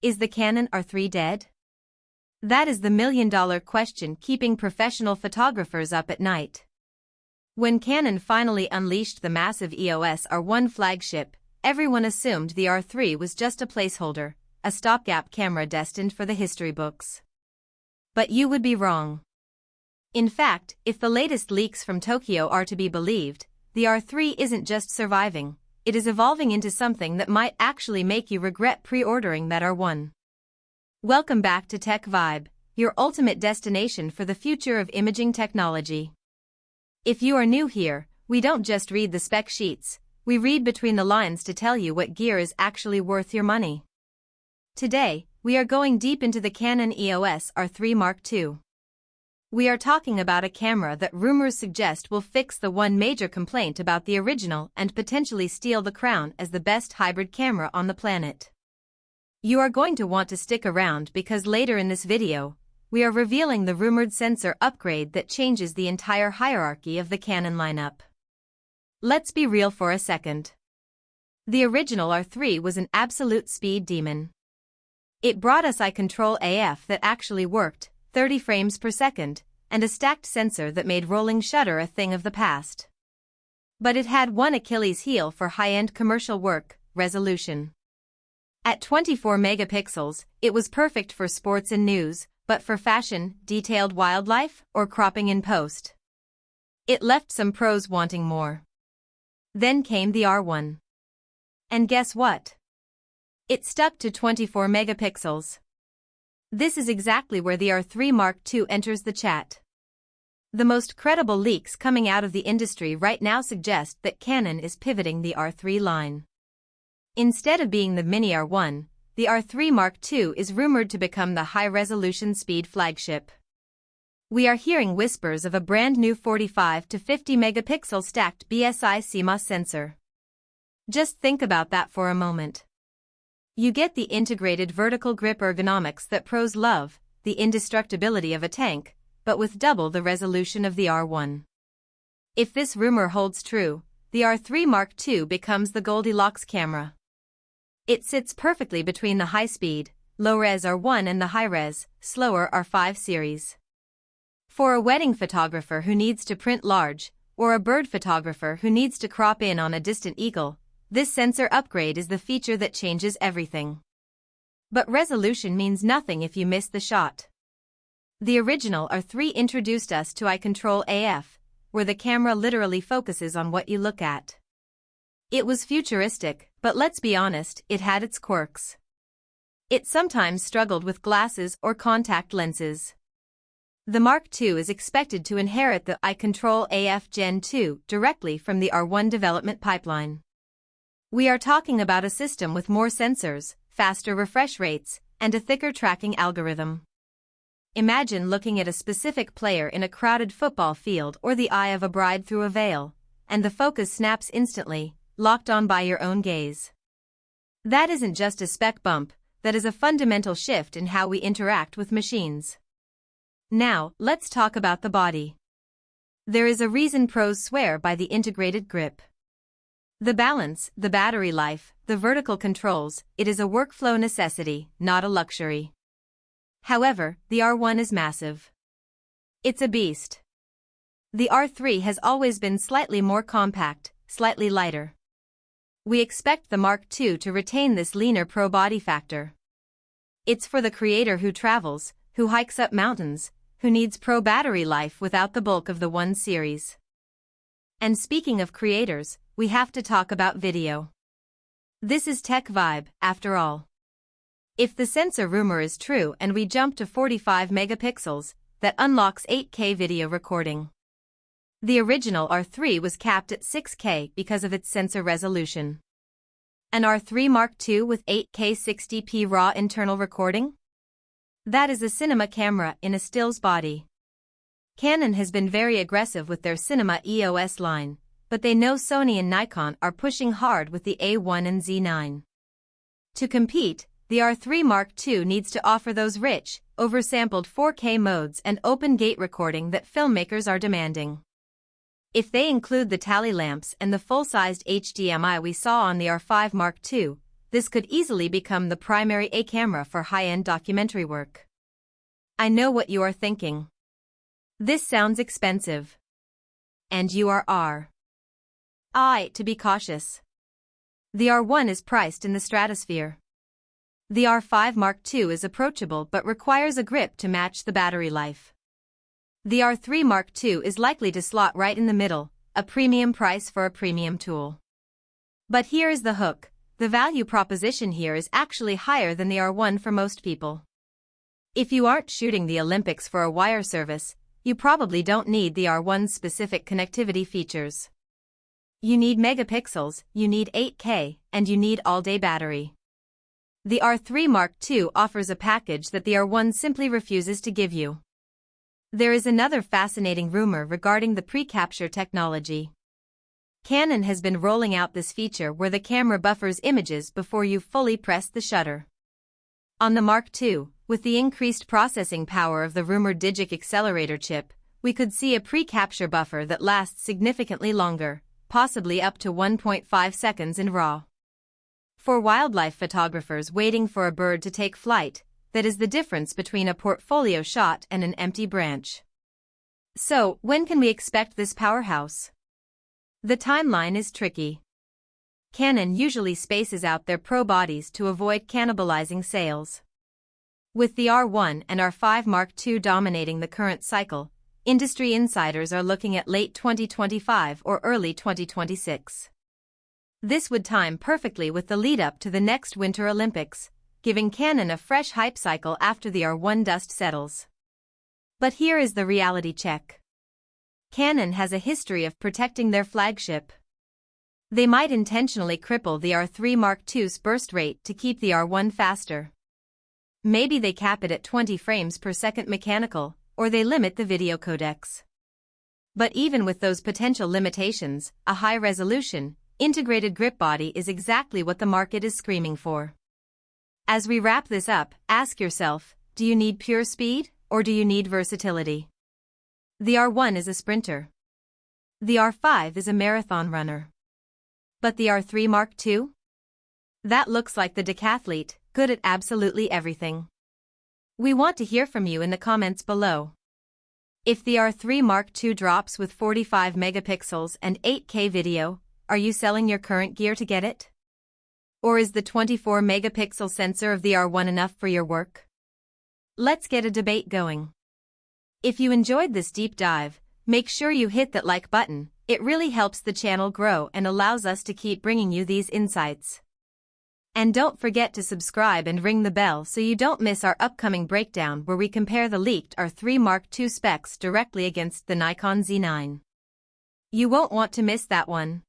Is the Canon R3 dead? That is the million-dollar question keeping professional photographers up at night. When Canon finally unleashed the massive EOS R1 flagship, everyone assumed the R3 was just a placeholder, a stopgap camera destined for the history books. But you would be wrong. In fact, if the latest leaks from Tokyo are to be believed, the R3 isn't just surviving, it is evolving into something that might actually make you regret pre-ordering that R1. Welcome back to TechVibe, your ultimate destination for the future of imaging technology. If you are new here, we don't just read the spec sheets, we read between the lines to tell you what gear is actually worth your money. Today, we are going deep into the Canon EOS R3 Mark II. We are talking about a camera that rumors suggest will fix the one major complaint about the original and potentially steal the crown as the best hybrid camera on the planet. You are going to want to stick around because later in this video, we are revealing the rumored sensor upgrade that changes the entire hierarchy of the Canon lineup. Let's be real for a second. The original R3 was an absolute speed demon. It brought us eye control AF that actually worked, 30 frames per second, and a stacked sensor that made rolling shutter a thing of the past. But it had one Achilles heel for high-end commercial work: resolution. At 24 megapixels, it was perfect for sports and news, but for fashion, detailed wildlife, or cropping in post, it left some pros wanting more. Then came the R1. And guess what? It stuck to 24 megapixels. This is exactly where the R3 Mark II enters the chat. The most credible leaks coming out of the industry right now suggest that Canon is pivoting the R3 line. Instead of being the mini R1, the R3 Mark II is rumored to become the high-resolution speed flagship. We are hearing whispers of a brand new 45 to 50 megapixel stacked BSI CMOS sensor. Just think about that for a moment. You get the integrated vertical grip ergonomics that pros love, the indestructibility of a tank, but with double the resolution of the R1. If this rumor holds true, the R3 Mark II becomes the Goldilocks camera. It sits perfectly between the high-speed, low-res R1 and the high-res, slower R5 series. For a wedding photographer who needs to print large, or a bird photographer who needs to crop in on a distant eagle, this sensor upgrade is the feature that changes everything. But resolution means nothing if you miss the shot. The original R3 introduced us to eye control AF, where the camera literally focuses on what you look at. It was futuristic, but let's be honest, it had its quirks. It sometimes struggled with glasses or contact lenses. The Mark II is expected to inherit the eye control AF Gen 2 directly from the R1 development pipeline. We are talking about a system with more sensors, faster refresh rates, and a thicker tracking algorithm. Imagine looking at a specific player in a crowded football field or the eye of a bride through a veil, and the focus snaps instantly, locked on by your own gaze. That isn't just a spec bump, that is a fundamental shift in how we interact with machines. Now, let's talk about the body. There is a reason pros swear by the integrated grip. The balance, the battery life, the vertical controls, it is a workflow necessity, not a luxury. However, the R1 is massive. It's a beast. The R3 has always been slightly more compact, slightly lighter. We expect the Mark II to retain this leaner pro body factor. It's for the creator who travels, who hikes up mountains, who needs pro battery life without the bulk of the 1 series. And speaking of creators, we have to talk about video. This is TechVibe, after all. If the sensor rumor is true and we jump to 45 megapixels, that unlocks 8K video recording. The original R3 was capped at 6K because of its sensor resolution. An R3 Mark II with 8K 60p raw internal recording? That is a cinema camera in a stills body. Canon has been very aggressive with their cinema EOS line, but they know Sony and Nikon are pushing hard with the A1 and Z9. To compete, the R3 Mark II needs to offer those rich, oversampled 4K modes and open gate recording that filmmakers are demanding. If they include the tally lamps and the full-sized HDMI we saw on the R5 Mark II, this could easily become the primary A camera for high-end documentary work. I know what you are thinking. This sounds expensive. And you are to be cautious. The R1 is priced in the stratosphere. The R5 Mark II is approachable but requires a grip to match the battery life. The R3 Mark II is likely to slot right in the middle, a premium price for a premium tool. But here is the hook: the value proposition here is actually higher than the R1 for most people. If you aren't shooting the Olympics for a wire service, you probably don't need the R1's specific connectivity features. You need megapixels, you need 8K, and you need all-day battery. The R3 Mark II offers a package that the R1 simply refuses to give you. There is another fascinating rumor regarding the pre-capture technology. Canon has been rolling out this feature where the camera buffers images before you fully press the shutter. On the Mark II, with the increased processing power of the rumored Digic accelerator chip, we could see a pre-capture buffer that lasts significantly longer, possibly up to 1.5 seconds in RAW. For wildlife photographers waiting for a bird to take flight, that is the difference between a portfolio shot and an empty branch. So, when can we expect this powerhouse? The timeline is tricky. Canon usually spaces out their pro bodies to avoid cannibalizing sales. With the R1 and R5 Mark II dominating the current cycle, industry insiders are looking at late 2025 or early 2026. This would time perfectly with the lead-up to the next Winter Olympics, giving Canon a fresh hype cycle after the R1 dust settles. But here is the reality check. Canon has a history of protecting their flagship. They might intentionally cripple the R3 Mark II's burst rate to keep the R1 faster. Maybe they cap it at 20 frames per second mechanical, or they limit the video codecs. But even with those potential limitations, a high-resolution, integrated grip body is exactly what the market is screaming for. As we wrap this up, ask yourself, do you need pure speed, or do you need versatility? The R1 is a sprinter. The R5 is a marathon runner. But the R3 Mark II? That looks like the decathlete, good at absolutely everything. We want to hear from you in the comments below. If the R3 Mark II drops with 45 megapixels and 8K video, are you selling your current gear to get it? Or is the 24 megapixel sensor of the R1 enough for your work? Let's get a debate going. If you enjoyed this deep dive, make sure you hit that like button. It really helps the channel grow and allows us to keep bringing you these insights. And don't forget to subscribe and ring the bell so you don't miss our upcoming breakdown where we compare the leaked R3 Mark II specs directly against the Nikon Z9. You won't want to miss that one.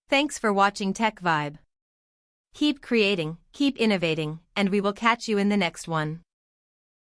Thanks for watching TechVibe. Keep creating, keep innovating, and we will catch you in the next one.